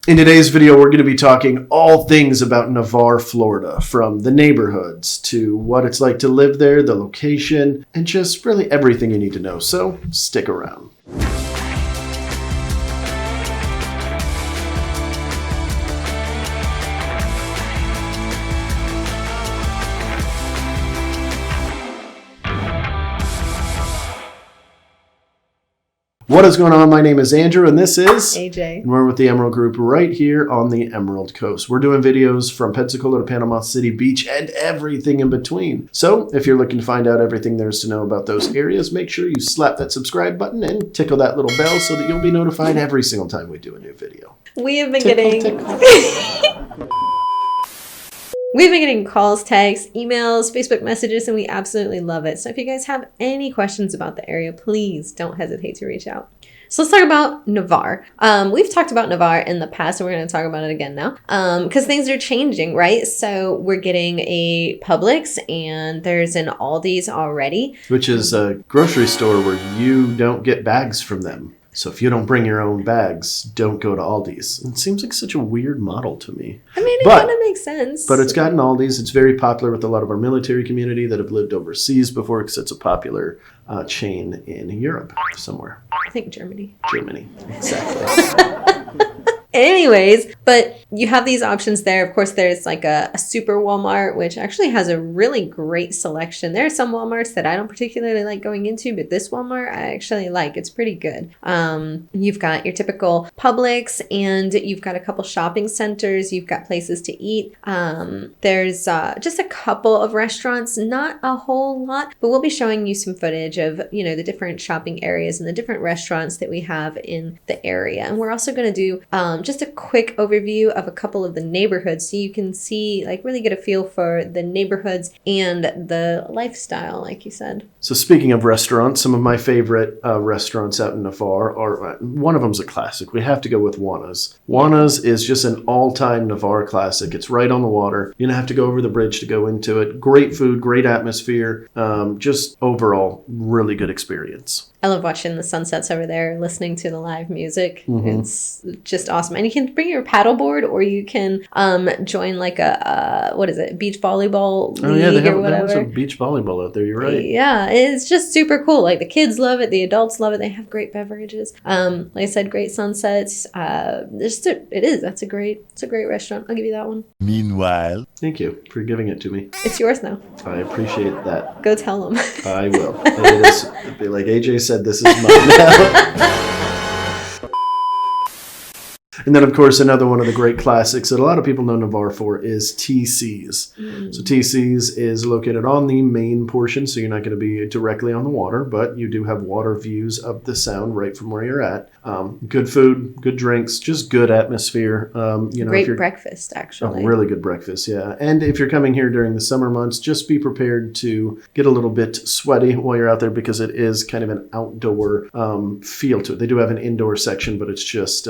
In today's video, we're going to be talking all things about Navarre, Florida, from the neighborhoods to what it's like to live there, the location, and just really everything you need to know. So stick around. What is going on? My name is Andrew, and this is AJ. And we're with the Emerald Group right here on the Emerald Coast. We're doing videos from Pensacola to Panama City Beach and everything in between. So if you're looking to find out everything there is to know about those areas, make sure you slap that subscribe button and tickle that little bell so that you'll be notified every single time we do a new video. We have been We've been getting calls, texts, emails, Facebook messages, and we absolutely love it. So if you guys have any questions about the area, please don't hesitate to reach out. So let's talk about Navarre. We've talked about Navarre in the past, and we're going to talk about it again now because things are changing, right? So we're getting a Publix, and there's an Aldi's already. Which is a grocery store where you don't get bags from them. So if you don't bring your own bags, don't go to Aldi's. It seems like such a weird model to me. I mean, it kind of makes sense. But it's gotten Aldi's. It's very popular with a lot of our military community that have lived overseas before because it's a popular chain in Europe somewhere. I think Germany. Germany, exactly. Anyways, but you have these options there. Of course, there's like a super Walmart, which actually has a really great selection. There are some Walmarts that I don't particularly like going into, but this Walmart I actually like. It's pretty good. You've got your typical Publix, and you've got a couple shopping centers. You've got places to eat. There's just a couple of restaurants, not a whole lot, but we'll be showing you some footage of, you know, the different shopping areas and the different restaurants that we have in the area. And we're also going to do just a quick overview of a couple of the neighborhoods so you can see, like, really get a feel for the neighborhoods and the lifestyle, like you said. So speaking of restaurants, some of my favorite restaurants out in Navarre are, one of them's a classic. We have to go with Juana's. Juana's is just an all-time Navarre classic. It's right on the water. You don't have to go over the bridge to go into it. Great food, great atmosphere, just overall really good experience. I love watching the sunsets over there, listening to the live music. Mm-hmm. It's just awesome. And you can bring your paddleboard, or you can join like a, beach volleyball league or whatever. They have some beach volleyball out there, you're right. Yeah, it's just super cool. Like, the kids love it, the adults love it. They have great beverages. Like I said, great sunsets. It's a great restaurant. I'll give you that one. Meanwhile. Thank you for giving it to me. It's yours now. I appreciate that. Go tell them. I will. It'll be like AJ said, this is mine now. And then, of course, another one of the great classics that a lot of people know Navarre for is TC's. So TC's is located on the main portion, so you're not going to be directly on the water, but you do have water views of the sound right from where you're at. Good food, good drinks, just good atmosphere. Great breakfast, actually. Really good breakfast, yeah. And if you're coming here during the summer months, just be prepared to get a little bit sweaty while you're out there because it is kind of an outdoor feel to it. They do have an indoor section, but it's just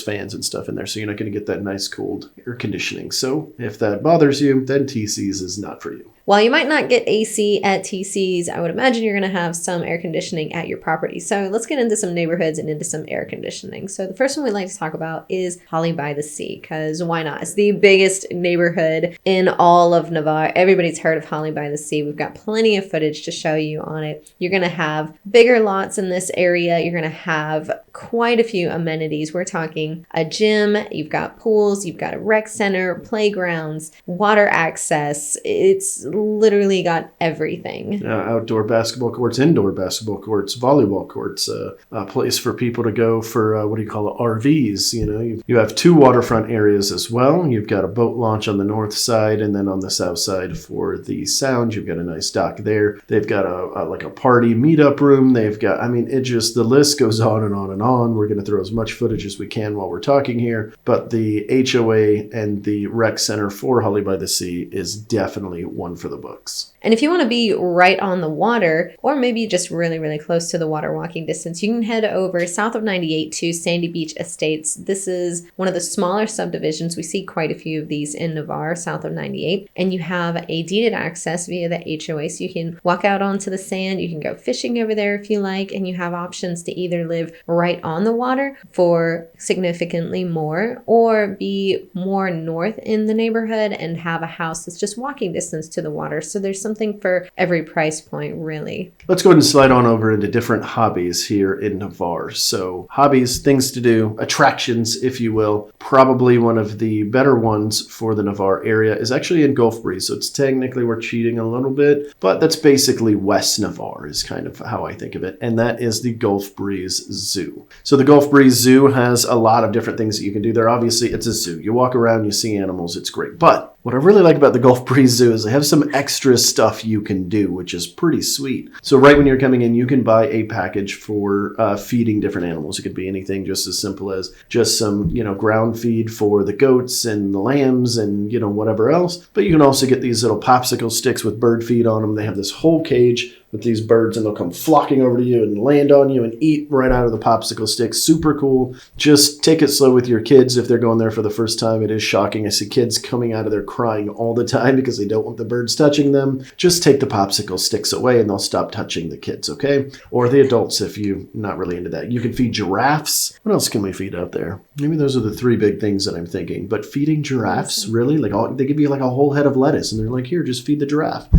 fans and stuff in there, so you're not going to get that nice cold air conditioning. So if that bothers you, then TC's is not for you. While you might not get AC at TC's, I would imagine you're going to have some air conditioning at your property. So let's get into some neighborhoods and into some air conditioning. So the first one we'd like to talk about is Holly by the Sea, because why not? It's the biggest neighborhood in all of Navarre. Everybody's heard of Holly by the Sea. We've got plenty of footage to show you on it. You're going to have bigger lots in this area. You're going to have quite a few amenities. We're talking a gym, you've got pools, you've got a rec center, playgrounds, water access. It's literally got everything. Outdoor basketball courts, indoor basketball courts, volleyball courts, a place for people to go for, RVs. You know, you have two waterfront areas as well. You've got a boat launch on the north side, and then on the south side for the sound, you've got a nice dock there. They've got a party meetup room. They've got, the list goes on and on and on. We're going to throw as much footage as we can while we're talking here, but the HOA and the rec center for Holly by the Sea is definitely one for for the books. And if you want to be right on the water, or maybe just really, really close to the water walking distance, you can head over south of 98 to Sandy Beach Estates. This is one of the smaller subdivisions. We see quite a few of these in Navarre, south of 98. And you have a deeded access via the HOA. So you can walk out onto the sand. You can go fishing over there if you like. And you have options to either live right on the water for significantly more, or be more north in the neighborhood and have a house that's just walking distance to the water. So there's something for every price point, really. Let's go ahead and slide on over into different hobbies here in Navarre. So hobbies, things to do, attractions, if you will. Probably one of the better ones for the Navarre area is actually in Gulf Breeze. So it's technically, we're cheating a little bit, but that's basically West Navarre is kind of how I think of it. And that is the Gulf Breeze Zoo. So the Gulf Breeze Zoo has a lot of different things that you can do there. Obviously, it's a zoo. You walk around, you see animals, it's great. But what I really like about the Gulf Breeze Zoo is they have some extra stuff you can do, which is pretty sweet. So right when you're coming in, you can buy a package for feeding different animals. It could be anything just as simple as just some, ground feed for the goats and the lambs and, whatever else. But you can also get these little popsicle sticks with bird feed on them. They have this whole cage with these birds, and they'll come flocking over to you and land on you and eat right out of the popsicle stick. Super cool. Just take it slow with your kids if they're going there for the first time. It is shocking. I see kids coming out of there crying all the time because they don't want the birds touching them. Just take the popsicle sticks away and they'll stop touching the kids, okay? Or the adults if you're not really into that. You can feed giraffes. What else can we feed out there? Maybe those are the three big things that I'm thinking. But feeding giraffes, really? They give you like a whole head of lettuce and they're like, here, just feed the giraffe.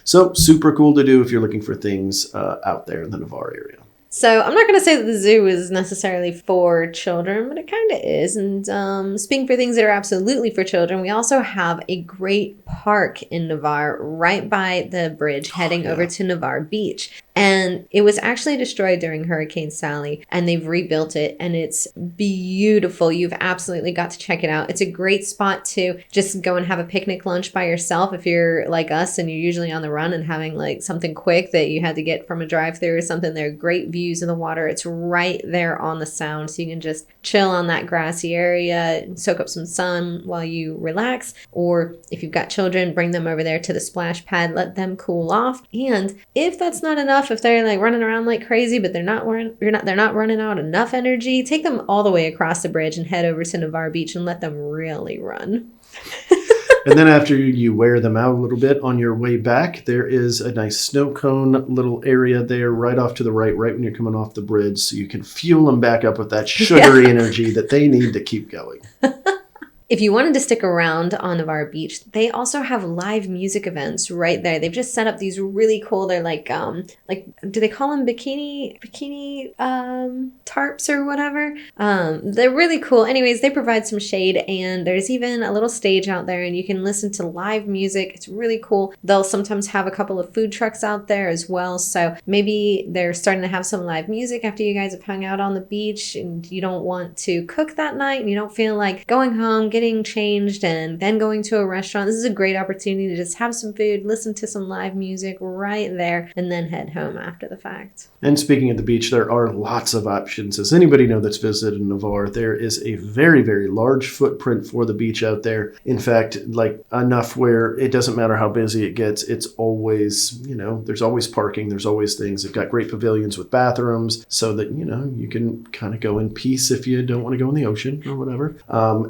So super cool to do if you're looking for things out there in the Navarre area. So I'm not going to say that the zoo is necessarily for children, but it kind of is. And speaking for things that are absolutely for children, we also have a great park in Navarre right by the bridge heading over to Navarre Beach. And it was actually destroyed during Hurricane Sally, and they've rebuilt it, and it's beautiful. You've absolutely got to check it out. It's a great spot to just go and have a picnic lunch by yourself if you're like us and you're usually on the run and having like something quick that you had to get from a drive-thru or something. There are great views of the water. It's right there on the sound, so you can just chill on that grassy area, soak up some sun while you relax. Or if you've got children, bring them over there to the splash pad, let them cool off. And if that's not enough, if they're like running around like crazy, but they're not running out enough energy, take them all the way across the bridge and head over to Navarre Beach and let them really run. And then after you wear them out a little bit on your way back, there is a nice snow cone little area there right off to the right when you're coming off the bridge, so you can fuel them back up with that sugary energy that they need to keep going. If you wanted to stick around on Navarre Beach, they also have live music events right there. They've just set up these really cool, they're like do they call them bikini tarps or whatever? They're really cool. Anyways, they provide some shade, and there's even a little stage out there, and you can listen to live music. It's really cool. They'll sometimes have a couple of food trucks out there as well. So maybe they're starting to have some live music after you guys have hung out on the beach and you don't want to cook that night and you don't feel like going home, getting changed and then going to a restaurant. This is a great opportunity to just have some food, listen to some live music right there, and then head home after the fact. And speaking of the beach, there are lots of options. As anybody know that's visited Navarre, there is a very, very large footprint for the beach out there. In fact, like enough where it doesn't matter how busy it gets, it's always, there's always parking, there's always things. They've got great pavilions with bathrooms so that, you can kind of go in peace if you don't want to go in the ocean or whatever.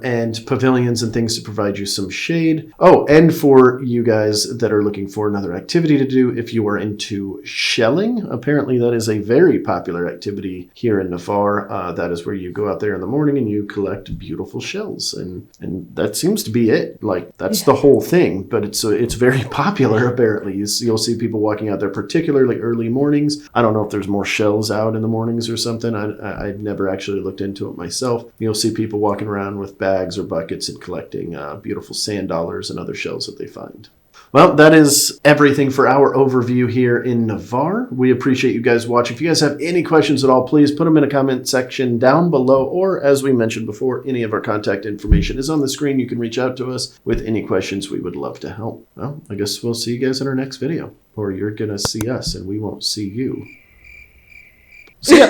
And pavilions and things to provide you some shade. Oh, and for you guys that are looking for another activity to do, if you are into shelling, apparently that is a very popular activity here in Navarre. That is where you go out there in the morning and you collect beautiful shells, and that seems to be it. Like that's the whole thing, but it's very popular apparently. You'll see people walking out there, particularly early mornings. I don't know if there's more shells out in the mornings or something. I've never actually looked into it myself. You'll see people walking around with bags or buckets and collecting beautiful sand dollars and other shells that they find. Well, that is everything for our overview here in Navarre. We appreciate you guys watching. If you guys have any questions at all, please put them in a comment section down below, or as we mentioned before, any of our contact information is on the screen. You can reach out to us with any questions. We would love to help. Well, I guess we'll see you guys in our next video, or you're going to see us and we won't see you. See ya!